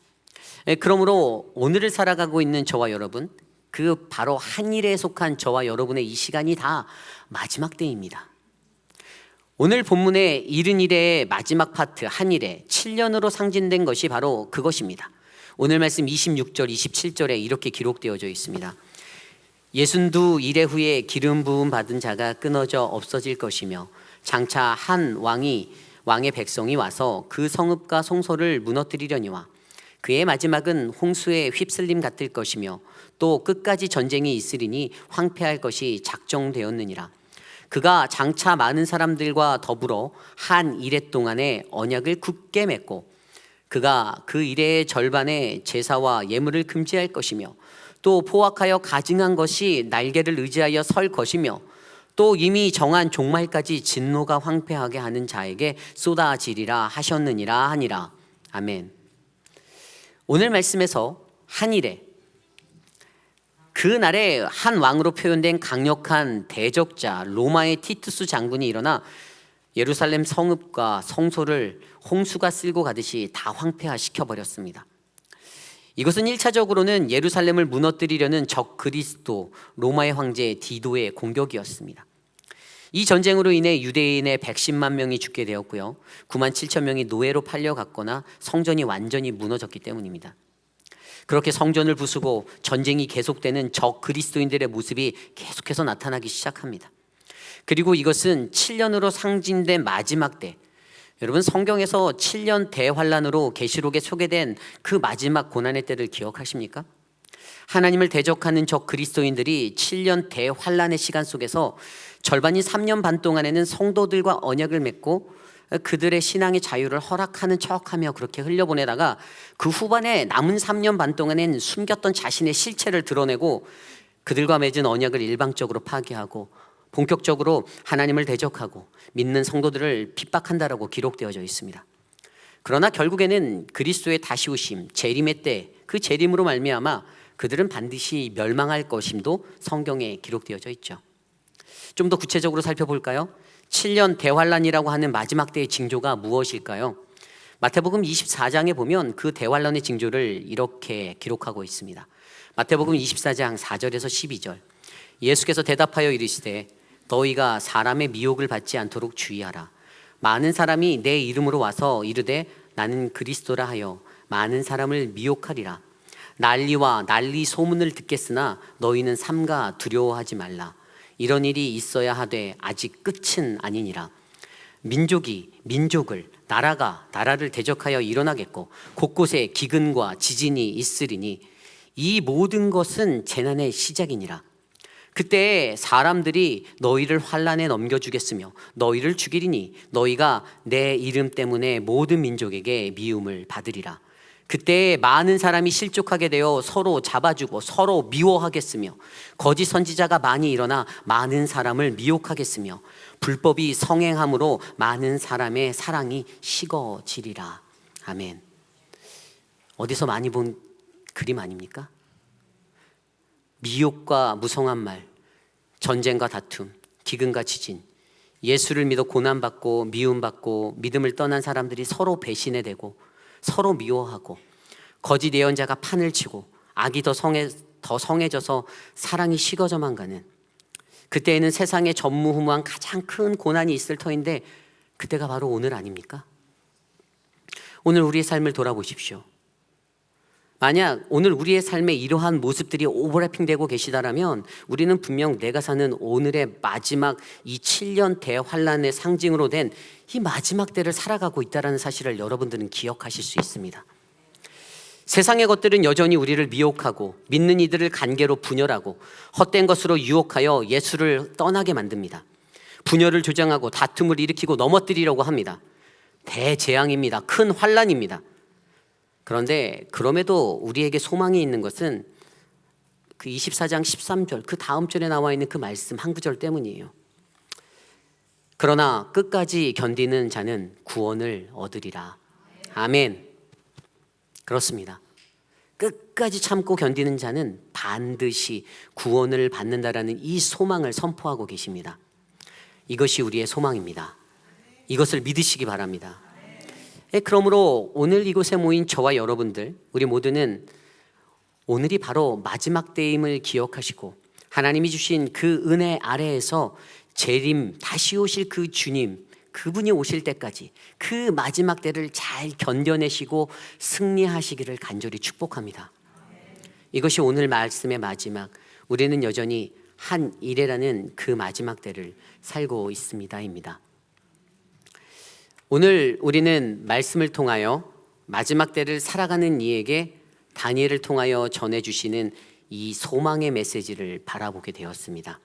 그러므로 오늘을 살아가고 있는 저와 여러분, 그 바로 한 일에 속한 저와 여러분의 이 시간이 다 마지막 때입니다. 오늘 본문의 이른 이래의 마지막 파트 한 일에 7년으로 상징된 것이 바로 그것입니다. 오늘 말씀 26절 27절에 이렇게 기록되어져 있습니다. 62 후에 기름 부음 받은 자가 끊어져 없어질 것이며 장차 한 왕의 백성이 와서 그 성읍과 성소를 무너뜨리려니와 그의 마지막은 홍수에 휩쓸림 같을 것이며 또 끝까지 전쟁이 있으리니 황폐할 것이 작정되었느니라. 그가 장차 많은 사람들과 더불어 한 이레 동안에 언약을 굳게 맺고 그가 그 이레의 절반의 제사와 예물을 금지할 것이며 또 포악하여 가증한 것이 날개를 의지하여 설 것이며 또 이미 정한 종말까지 진노가 황폐하게 하는 자에게 쏟아지리라 하셨느니라 하니라. 아멘. 오늘 말씀에서 한일에 그 날에 한 왕으로 표현된 강력한 대적자 로마의 티투스 장군이 일어나 예루살렘 성읍과 성소를 홍수가 쓸고 가듯이 다 황폐화시켜 버렸습니다. 이것은 1차적으로는 예루살렘을 무너뜨리려는 적 그리스도 로마의 황제 디도의 공격이었습니다. 이 전쟁으로 인해 유대인의 110만 명이 죽게 되었고요, 9만 7천 명이 노예로 팔려갔거나 성전이 완전히 무너졌기 때문입니다. 그렇게 성전을 부수고 전쟁이 계속되는 적 그리스도인들의 모습이 계속해서 나타나기 시작합니다. 그리고 이것은 7년으로 상징된 마지막 때, 여러분 성경에서 7년 대환란으로 계시록에 소개된 그 마지막 고난의 때를 기억하십니까? 하나님을 대적하는 적 그리스도인들이 7년 대환란의 시간 속에서 절반인 3년 반 동안에는 성도들과 언약을 맺고 그들의 신앙의 자유를 허락하는 척하며 그렇게 흘려보내다가 그 후반에 남은 3년 반 동안엔 숨겼던 자신의 실체를 드러내고 그들과 맺은 언약을 일방적으로 파기하고 본격적으로 하나님을 대적하고 믿는 성도들을 핍박한다라고 기록되어져 있습니다. 그러나 결국에는 그리스도의 다시 오심, 재림의 때, 그 재림으로 말미암아 그들은 반드시 멸망할 것임도 성경에 기록되어져 있죠. 좀 더 구체적으로 살펴볼까요? 7년 대환란이라고 하는 마지막 때의 징조가 무엇일까요? 마태복음 24장에 보면 그 대환란의 징조를 이렇게 기록하고 있습니다. 마태복음 24장 4절에서 12절. 예수께서 대답하여 이르시되 너희가 사람의 미혹을 받지 않도록 주의하라. 많은 사람이 내 이름으로 와서 이르되 나는 그리스도라 하여 많은 사람을 미혹하리라. 난리와 난리 소문을 듣겠으나 너희는 삼가 두려워하지 말라. 이런 일이 있어야 하되 아직 끝은 아니니라. 민족이 민족을, 나라가 나라를 대적하여 일어나겠고 곳곳에 기근과 지진이 있으리니 이 모든 것은 재난의 시작이니라. 그때 사람들이 너희를 환난에 넘겨주겠으며 너희를 죽이리니 너희가 내 이름 때문에 모든 민족에게 미움을 받으리라. 그때 많은 사람이 실족하게 되어 서로 잡아주고 서로 미워하겠으며 거짓 선지자가 많이 일어나 많은 사람을 미혹하겠으며 불법이 성행함으로 많은 사람의 사랑이 식어지리라. 아멘. 어디서 많이 본 그림 아닙니까? 미혹과 무성한 말, 전쟁과 다툼, 기근과 지진, 예수를 믿어 고난받고 미움받고 믿음을 떠난 사람들이 서로 배신해 대고 서로 미워하고 거짓 예언자가 판을 치고 악이 더 성해져서 사랑이 식어져만 가는, 그때에는 세상에 전무후무한 가장 큰 고난이 있을 터인데 그때가 바로 오늘 아닙니까? 오늘 우리의 삶을 돌아보십시오. 만약 오늘 우리의 삶에 이러한 모습들이 오버래핑되고 계시다라면 우리는 분명 내가 사는 오늘의 마지막 이 7년 대환란의 상징으로 된 이 마지막 때를 살아가고 있다는 사실을 여러분들은 기억하실 수 있습니다. 세상의 것들은 여전히 우리를 미혹하고 믿는 이들을 간계로 분열하고 헛된 것으로 유혹하여 예수를 떠나게 만듭니다. 분열을 조장하고 다툼을 일으키고 넘어뜨리려고 합니다. 대재앙입니다. 큰 환란입니다. 그런데 그럼에도 우리에게 소망이 있는 것은 그 24장 13절 그 다음 절에 나와 있는 그 말씀 한 구절 때문이에요. 그러나 끝까지 견디는 자는 구원을 얻으리라. 아멘. 그렇습니다. 끝까지 참고 견디는 자는 반드시 구원을 받는다라는 이 소망을 선포하고 계십니다. 이것이 우리의 소망입니다. 이것을 믿으시기 바랍니다. 그러므로 오늘 이곳에 모인 저와 여러분들, 우리 모두는 오늘이 바로 마지막 때임을 기억하시고 하나님이 주신 그 은혜 아래에서 재림, 다시 오실 그 주님, 그분이 오실 때까지 그 마지막 때를 잘 견뎌내시고 승리하시기를 간절히 축복합니다. 이것이 오늘 말씀의 마지막, 우리는 여전히 한 일에라는 그 마지막 때를 살고 있습니다입니다. 오늘 우리는 말씀을 통하여 마지막 때를 살아가는 이에게 다니엘을 통하여 전해주시는 이 소망의 메시지를 바라보게 되었습니다.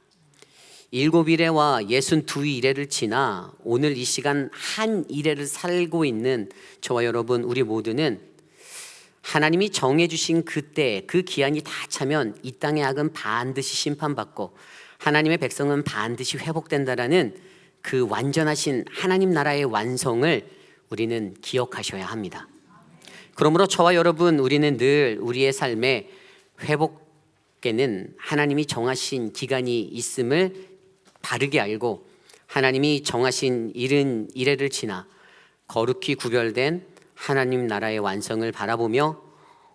7일에와 62일에를 지나 오늘 이 시간 한 일에를 살고 있는 저와 여러분, 우리 모두는 하나님이 정해주신 그때 그 기한이 다 차면 이 땅의 악은 반드시 심판받고 하나님의 백성은 반드시 회복된다라는 그 완전하신 하나님 나라의 완성을 우리는 기억하셔야 합니다. 그러므로 저와 여러분, 우리는 늘 우리의 삶에 회복에는 하나님이 정하신 기간이 있음을 바르게 알고 하나님이 정하신 71회를 지나 거룩히 구별된 하나님 나라의 완성을 바라보며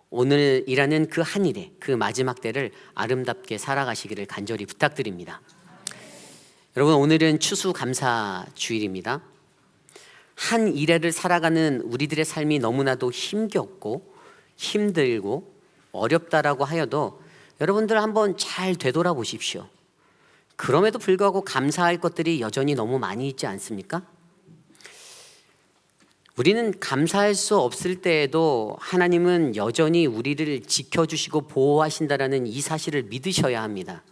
오늘이라는 그 한 일에, 그 마지막 때를 아름답게 살아가시기를 간절히 부탁드립니다. 여러분, 오늘은 추수감사주일입니다. 한 일회를 살아가는 우리들의 삶이 너무나도 힘겹고 힘들고 어렵다라고 하여도 여러분들 한번 잘 되돌아보십시오. 그럼에도 불구하고 감사할 것들이 여전히 너무 많이 있지 않습니까? 우리는 감사할 수 없을 때에도 하나님은 여전히 우리를 지켜주시고 보호하신다라는 이 사실을 믿으셔야 합니다.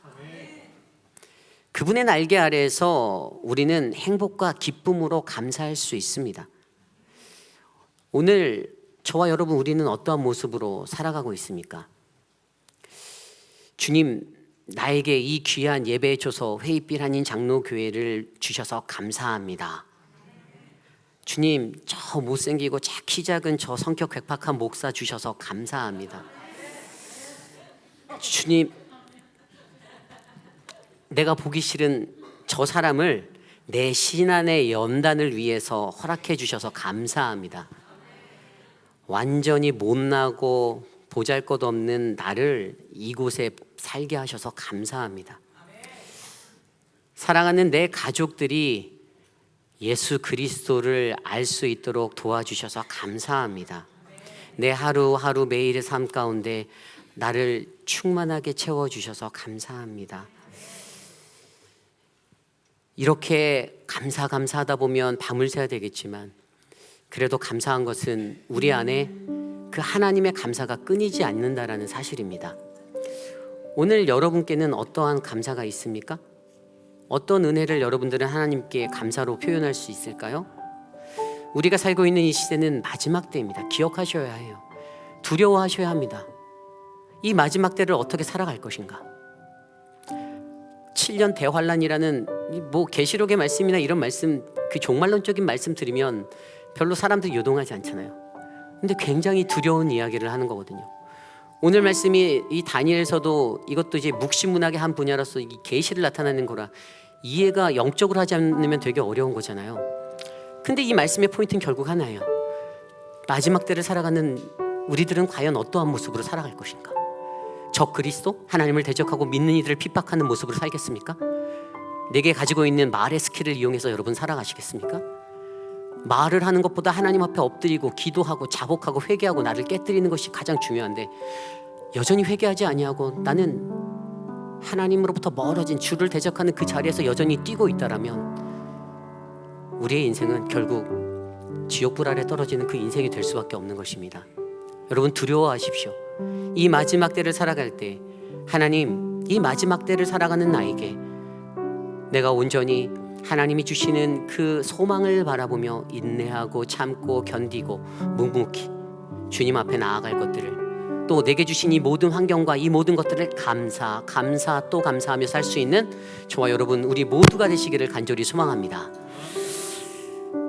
그분의 날개 아래에서 우리는 행복과 기쁨으로 감사할 수 있습니다. 오늘 저와 여러분, 우리는 어떠한 모습으로 살아가고 있습니까? 주님, 나에게 이 귀한 예배에 줘서 회의빛 한인 장로교회를 주셔서 감사합니다. 주님, 저 못생기고 키 작은 저 성격 괴팍한 목사 주셔서 감사합니다. 주님, 내가 보기 싫은 저 사람을 내 신안의 연단을 위해서 허락해 주셔서 감사합니다. 완전히 못나고 보잘것없는 나를 이곳에 살게 하셔서 감사합니다. 사랑하는 내 가족들이 예수 그리스도를 알 수 있도록 도와주셔서 감사합니다. 내 하루하루 매일의 삶 가운데 나를 충만하게 채워주셔서 감사합니다. 이렇게 감사하다 보면 밤을 새야 되겠지만 그래도 감사한 것은 우리 안에 그 하나님의 감사가 끊이지 않는다라는 사실입니다. 오늘 여러분께는 어떠한 감사가 있습니까? 어떤 은혜를 여러분들은 하나님께 감사로 표현할 수 있을까요? 우리가 살고 있는 이 시대는 마지막 때입니다. 기억하셔야 해요. 두려워하셔야 합니다. 이 마지막 때를 어떻게 살아갈 것인가? 7년 대환란이라는 계시록의 말씀이나 이런 말씀, 그 종말론적인 말씀 들으면 별로 사람들이 요동하지 않잖아요. 근데 굉장히 두려운 이야기를 하는 거거든요. 오늘 말씀이 이 다니엘서도 이것도 이제 묵시문학의 한 분야로서 이 계시를 나타내는 거라 이해가 영적으로 하지 않으면 되게 어려운 거잖아요. 근데 이 말씀의 포인트는 결국 하나예요. 마지막 때를 살아가는 우리들은 과연 어떠한 모습으로 살아갈 것인가? 적 그리스도, 하나님을 대적하고 믿는 이들을 핍박하는 모습으로 살겠습니까? 내게 가지고 있는 말의 스킬을 이용해서 여러분 살아가시겠습니까? 말을 하는 것보다 하나님 앞에 엎드리고 기도하고 자복하고 회개하고 나를 깨뜨리는 것이 가장 중요한데 여전히 회개하지 아니하고 나는 하나님으로부터 멀어진 주를 대적하는 그 자리에서 여전히 뛰고 있다라면 우리의 인생은 결국 지옥불 아래 떨어지는 그 인생이 될 수밖에 없는 것입니다. 여러분, 두려워하십시오. 이 마지막 때를 살아갈 때 하나님, 이 마지막 때를 살아가는 나에게 내가 온전히 하나님이 주시는 그 소망을 바라보며 인내하고 참고 견디고 묵묵히 주님 앞에 나아갈 것들을, 또 내게 주신 이 모든 환경과 이 모든 것들을 감사 또 감사하며 살 수 있는 저와 여러분, 우리 모두가 되시기를 간절히 소망합니다.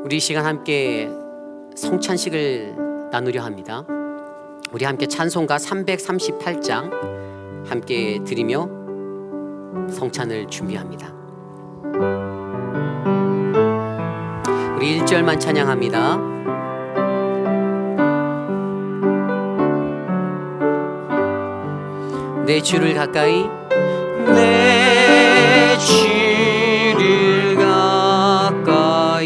우리 이 시간 함께 성찬식을 나누려 합니다. 우리 함께 찬송가 338장 함께 드리며 성찬을 준비합니다. 우리 1절만 찬양합니다. 내 주를 가까이, 내 주를 가까이,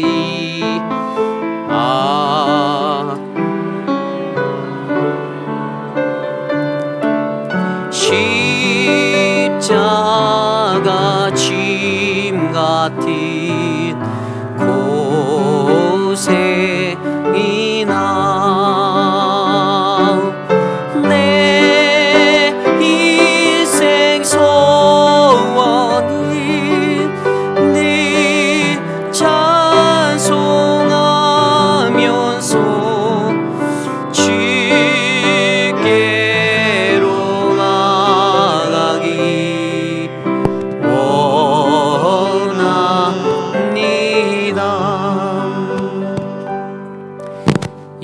십자가 짐 같은 고생이나 내 인생 소원은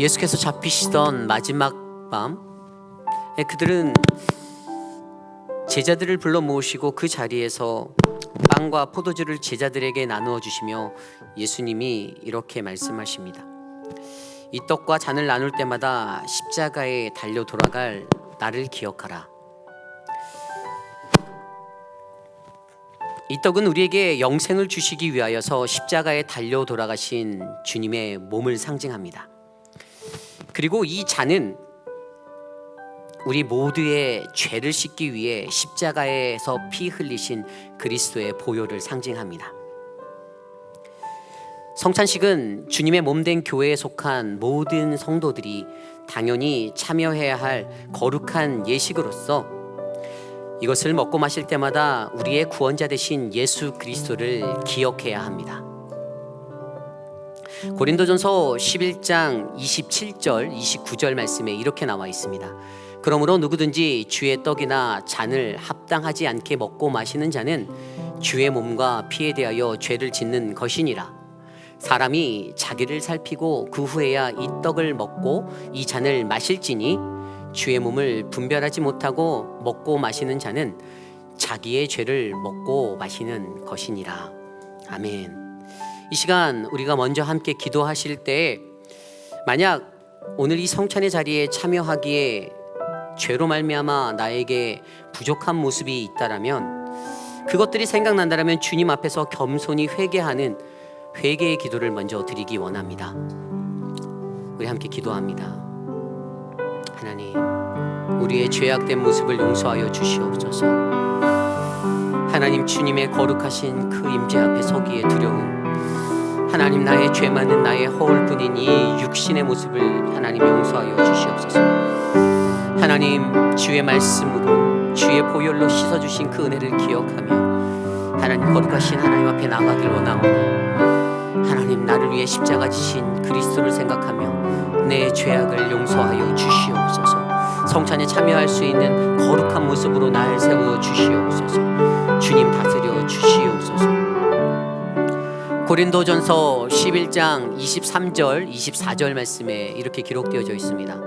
예수께서 잡히시던 마지막 밤, 그들은 제자들을 불러 모으시고 그 자리에서 빵과 포도주를 제자들에게 나누어 주시며 예수님이 이렇게 말씀하십니다. 이 떡과 잔을 나눌 때마다 십자가에 달려 돌아갈 나를 기억하라. 이 떡은 우리에게 영생을 주시기 위하여서 십자가에 달려 돌아가신 주님의 몸을 상징합니다. 그리고 이 잔은 우리 모두의 죄를 씻기 위해 십자가에서 피 흘리신 그리스도의 보혈을 상징합니다. 성찬식은 주님의 몸된 교회에 속한 모든 성도들이 당연히 참여해야 할 거룩한 예식으로서 이것을 먹고 마실 때마다 우리의 구원자 되신 예수 그리스도를 기억해야 합니다. 고린도전서 11장 27절 29절 말씀에 이렇게 나와 있습니다. 그러므로 누구든지 주의 떡이나 잔을 합당하지 않게 먹고 마시는 자는 주의 몸과 피에 대하여 죄를 짓는 것이니라. 사람이 자기를 살피고 그 후에야 이 떡을 먹고 이 잔을 마실지니 주의 몸을 분별하지 못하고 먹고 마시는 자는 자기의 죄를 먹고 마시는 것이니라. 아멘. 이 시간 우리가 먼저 함께 기도하실 때 만약 오늘 이 성찬의 자리에 참여하기에 죄로 말미암아 나에게 부족한 모습이 있다라면, 그것들이 생각난다라면 주님 앞에서 겸손히 회개하는 회개의 기도를 먼저 드리기 원합니다. 우리 함께 기도합니다. 하나님, 우리의 죄악된 모습을 용서하여 주시옵소서. 하나님, 주님의 거룩하신 그 임재 앞에 서기에 두려운 하나님, 나의 죄 많은 나의 허울뿐인 이 육신의 모습을 하나님 용서하여 주시옵소서. 하나님, 주의 말씀으로 주의 보혈로 씻어주신 그 은혜를 기억하며 하나님, 거룩하신 하나님 앞에 나가길 원하오니 하나님, 나를 위해 십자가 지신 그리스도를 생각하며 내 죄악을 용서하여 주시옵소서. 성찬에 참여할 수 있는 거룩한 모습으로 날 세워 주시옵소서. 주님 다스려 주시옵소서. 고린도전서 11장 23절 24절 말씀에 이렇게 기록되어져 있습니다.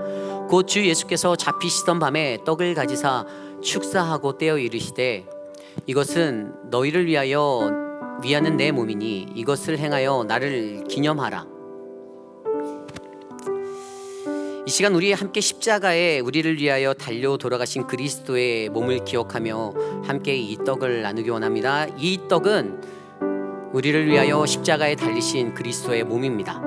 곧 주 예수께서 잡히시던 밤에 떡을 가지사 축사하고 떼어 이르시되 이것은 너희를 위하는 내 몸이니 이것을 행하여 나를 기념하라. 이 시간 우리 함께 십자가에 우리를 위하여 달려 돌아가신 그리스도의 몸을 기억하며 함께 이 떡을 나누기 원합니다. 이 떡은 우리를 위하여 십자가에 달리신 그리스도의 몸입니다.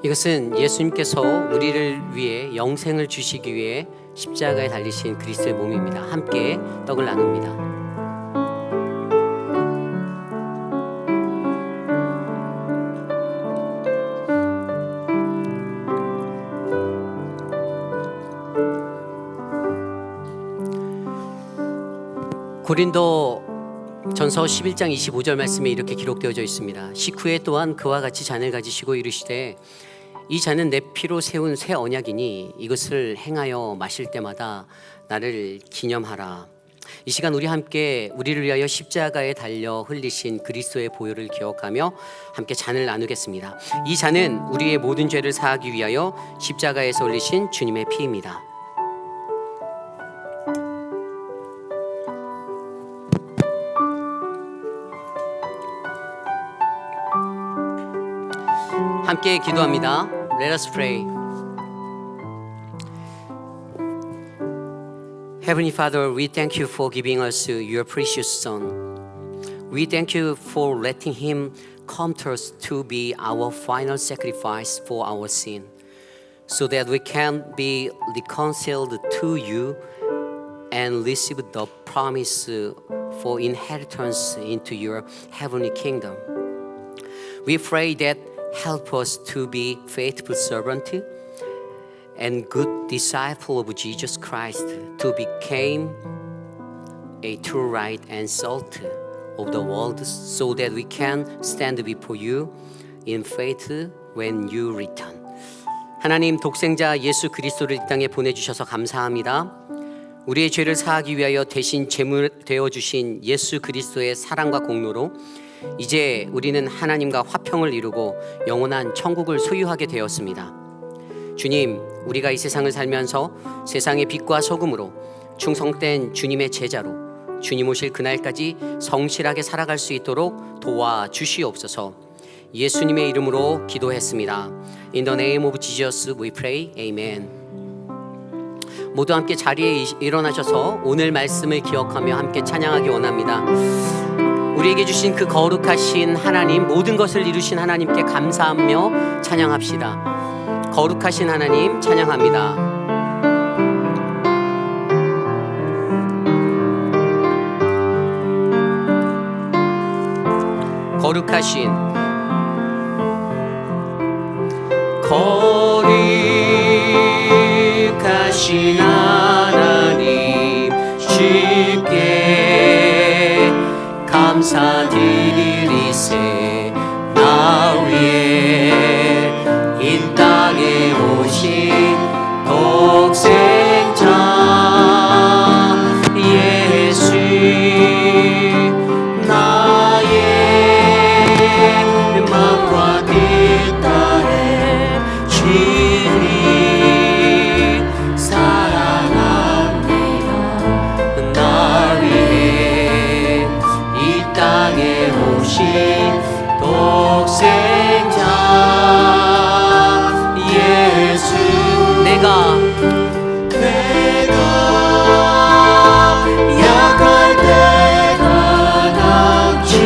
이것은 예수님께서 우리를 위해 영생을 주시기 위해 십자가에 달리신 그리스도의 몸입니다. 함께 떡을 나눕니다. 고린도 전서 11장 25절 말씀에 이렇게 기록되어져 있습니다. 식후에 또한 그와 같이 잔을 가지시고 이르시되 이 잔은 내 피로 세운 새 언약이니 이것을 행하여 마실 때마다 나를 기념하라. 이 시간 우리 함께 우리를 위하여 십자가에 달려 흘리신 그리스도의 보혈을 기억하며 함께 잔을 나누겠습니다. 이 잔은 우리의 모든 죄를 사하기 위하여 십자가에서 흘리신 주님의 피입니다. 함께 기도합니다. Let us pray. Heavenly Father, we thank you for giving us your precious Son. We thank you for letting Him come to us to be our final sacrifice for our sin, so that we can be reconciled to you and receive the promise for inheritance into your heavenly kingdom. We pray that help us to be faithful servant and good disciple of Jesus Christ, to become a true light and salt of the world, so that we can stand before you in faith when you return. 하나님, 독생자 예수 그리스도를 이 땅에 보내주셔서 감사합니다. 우리의 죄를 사하기 위하여 대신 제물 되어주신 예수 그리스도의 사랑과 공로로 이제 우리는 하나님과 화평을 이루고 영원한 천국을 소유하게 되었습니다. 주님, 우리가 이 세상을 살면서 세상의 빛과 소금으로 충성된 주님의 제자로 주님 오실 그날까지 성실하게 살아갈 수 있도록 도와주시옵소서. 예수님의 이름으로 기도했습니다. In the name of Jesus we pray. Amen. 모두 함께 자리에 일어나셔서 오늘 말씀을 기억하며 함께 찬양하기 원합니다. 우리에게 주신 그 거룩하신 하나님, 모든 것을 이루신 하나님께 감사하며 찬양합시다. 거룩하신 하나님 찬양합니다. 거룩하신 하나님 주께 감사드리세. 나 위에 이 땅에 오신 독생자 예수, 나의 마음과 뜻 따라 주님 사랑합니다. 나 위해 이 땅에 오신 독생자 예수, 내가 약할 때 가난치고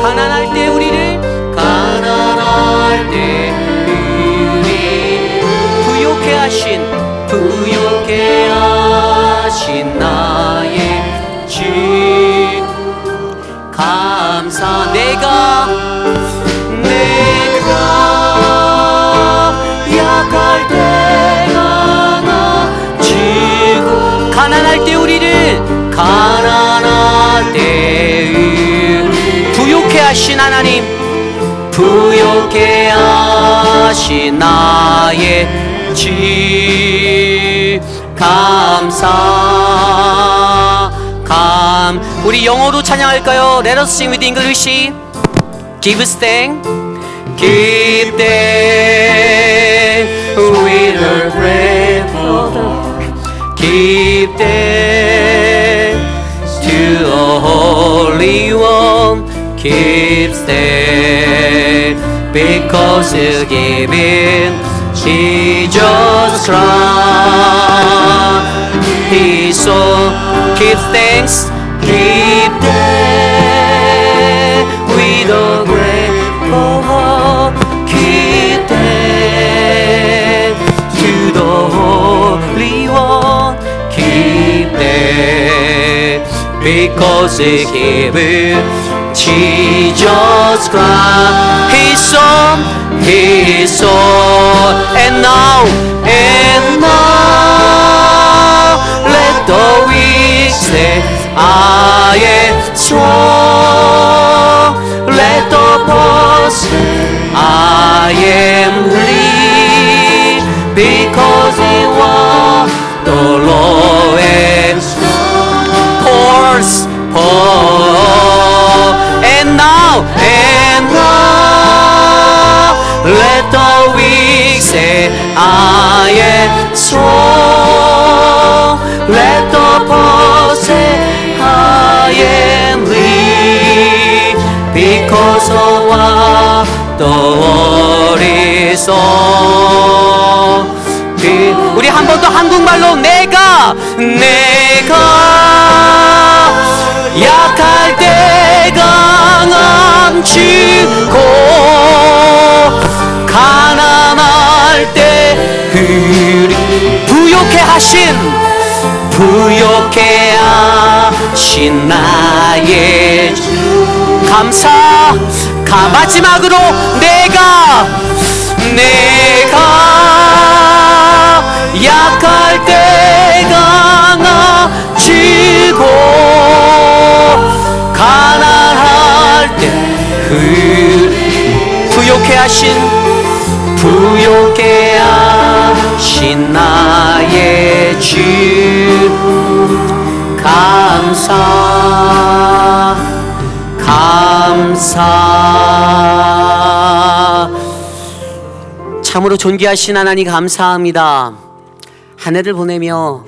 가난할 때 우리를 부욕해 하신 나의 주 감사. 내가 약할 때 가난치고 가난할 때 우리를 부욕해 하신 하나님, 부욕해 하신 나의 주 감사. 우리 영어로 찬양할까요? Let us sing with English. Give thanks, give thanks with a grateful heart. Give thanks to the Holy One. Give thanks because you given Jesus Christ His Son. Give thanks, give thanks with a grateful heart. Give thanks because He gave Jesus Christ, His Son, and now, let the weak say, I am strong. Let the poor say, I am rich, because He was the lowest, poor, and now, let the weak say, I am strong. Let the poor say, I am rich, because of what the world is all. 우리 한 번 더 한국말로 내가 약할 때 강함 주고 가난할 때 부욕해 하신 나의 주 마지막으로 내가 약할 때 강함 주고 가난할 때 부욕해 하신 나의 주 감사. 참으로 존귀하신 하나님 감사합니다. 한 해를 보내며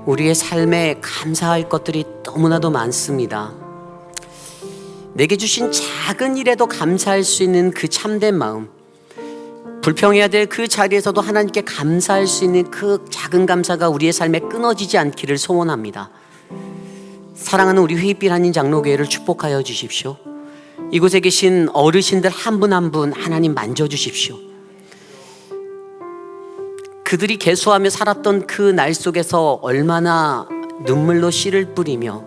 우리의 삶에 감사할 것들이 너무나도 많습니다. 내게 주신 작은 일에도 감사할 수 있는 그 참된 마음, 불평해야 될 그 자리에서도 하나님께 감사할 수 있는 그 작은 감사가 우리의 삶에 끊어지지 않기를 소원합니다. 사랑하는 우리 회입빛 한인 장로교회를 축복하여 주십시오. 이곳에 계신 어르신들 한 분 한 분 하나님 만져주십시오. 그들이 개수하며 살았던 그 날 속에서 얼마나 눈물로 씨를 뿌리며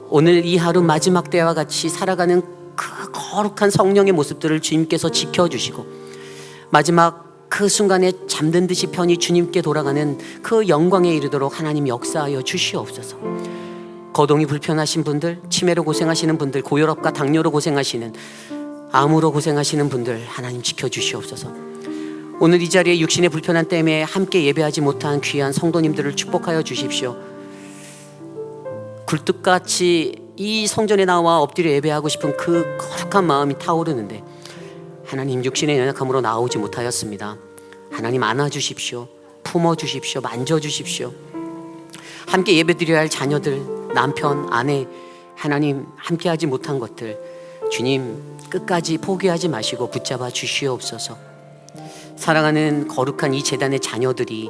오늘 이 하루 마지막 때와 같이 살아가는 그 거룩한 성령의 모습들을 주님께서 지켜주시고 마지막 그 순간에 잠든 듯이 편히 주님께 돌아가는 그 영광에 이르도록 하나님 역사하여 주시옵소서. 거동이 불편하신 분들, 치매로 고생하시는 분들, 고혈압과 당뇨로 고생하시는, 암으로 고생하시는 분들 하나님 지켜주시옵소서. 오늘 이 자리에 육신의 불편함 때문에 함께 예배하지 못한 귀한 성도님들을 축복하여 주십시오. 굴뚝같이 이 성전에 나와 엎드려 예배하고 싶은 그 거룩한 마음이 타오르는데 하나님 육신의 연약함으로 나오지 못하였습니다. 하나님 안아주십시오. 품어주십시오. 만져주십시오. 함께 예배드려야 할 자녀들, 남편, 아내, 하나님 함께하지 못한 것들 주님 끝까지 포기하지 마시고 붙잡아 주시옵소서. 사랑하는 거룩한 이 제단의 자녀들이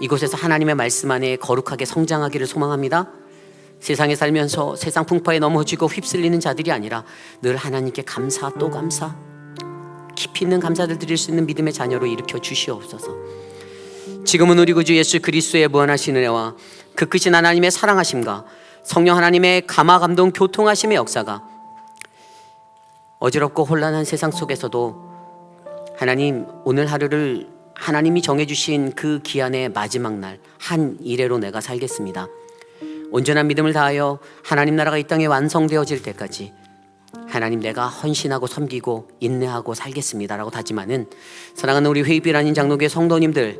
이곳에서 하나님의 말씀 안에 거룩하게 성장하기를 소망합니다. 세상에 살면서 세상 풍파에 넘어지고 휩쓸리는 자들이 아니라 늘 하나님께 감사 또 감사, 깊이 있는 감사를 드릴 수 있는 믿음의 자녀로 일으켜 주시옵소서. 지금은 우리 구주 예수 그리스도의 무한하신 은혜와 그 크신 하나님의 사랑하심과 성령 하나님의 감화 감동 교통하심의 역사가 어지럽고 혼란한 세상 속에서도 하나님 오늘 하루를 하나님이 정해주신 그 기한의 마지막 날 한 일회로 내가 살겠습니다. 온전한 믿음을 다하여 하나님 나라가 이 땅에 완성되어질 때까지 하나님 내가 헌신하고 섬기고 인내하고 살겠습니다 라고 다짐하는 사랑하는 우리 회입빛 한인 장로교회 성도님들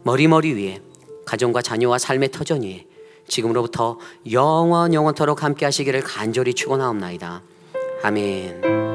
머리 위에 가정과 자녀와 삶의 터전 위에 지금으로부터 영원토록 함께 하시기를 간절히 축원하옵나이다. 아멘.